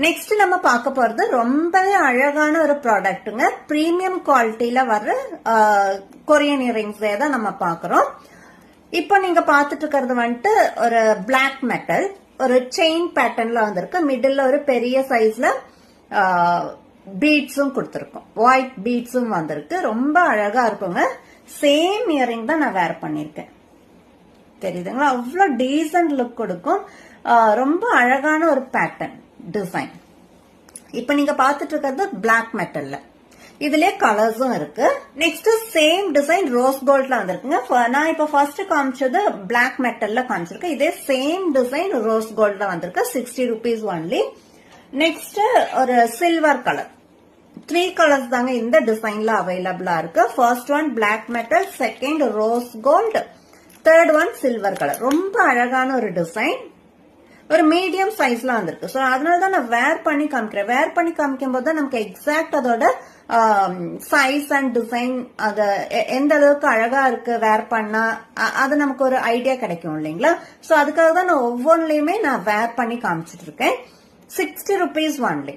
Next நம்ம பார்க்க போறது ரொம்பவே அழகான ஒரு ப்ராடக்ட்டுங்க. பிரீமியம் குவாலிட்டியில வர்ற கொரியன் இயரிங்ஸ் தான் நம்ம பாக்குறோம். இப்போ நீங்க பாத்துட்டு இருக்கிறது வந்துட்டு ஒரு பிளாக் மெட்டல், ஒரு செயின் பேட்டர்ன்ல வந்திருக்கு. மிடில் ஒரு பெரிய சைஸ்ல பீட்ஸும் கொடுத்துருக்கோம், ஒயிட் பீட்ஸும் வந்திருக்கு. ரொம்ப அழகா இருக்குங்க. சேம் இயரிங் தான் நான் வேர் பண்ணிருக்கேன், தெரியுதுங்களா? அவ்வளவு டீசன்ட் லுக் கொடுக்கும். ரொம்ப அழகான ஒரு பேட்டர்ன் டிசைன். இப்ப நீங்க பாத்துட்டு இருக்கிறது பிளாக் மெட்டல்ல, இதுலயே கலர்ஸும் இருக்கு. நெக்ஸ்ட் சேம் டிசைன் ரோஸ் கோல்ட்ல வந்திருக்குங்க. நான் இப்ப ஃபர்ஸ்ட் காமிச்சது பிளாக் மெட்டல்ல காமிச்சிருக்கேன். இதே சேம் டிசைன் ரோஸ் கோல்ட்ல வந்திருக்கு. 60 rupees ஒன்லி. நெக்ஸ்ட் ஒரு சில்வர் கலர், 3 கலர்ஸ் தாங்க இந்த டிசைன்ல அவைலபிளா இருக்கு. First one black metal, second rose gold, third one silver colour. ரொம்ப அழகான ஒரு டிசைன், ஒரு மீடியம் சைஸ்ல வந்திருக்கு. சோ அதனாலதான் நான் வேர் பண்ணி காமிக்கிறேன். வேர் பண்ணி காமிக்கும் போது நமக்கு எக்ஸாக்ட் அதோட சைஸ் அண்ட் டிசைன் அது எந்த அளவுக்கு அழகா இருக்கு வேர் பண்ணா அது நமக்கு ஒரு ஐடியா கிடைக்கும் இல்லைங்களா? சோ அதுக்காக தான் நான் ஒவ்வொன்றுலயுமே நான் வேர் பண்ணி காமிச்சிட்டு இருக்கேன். 60 rupees ஒன்லி.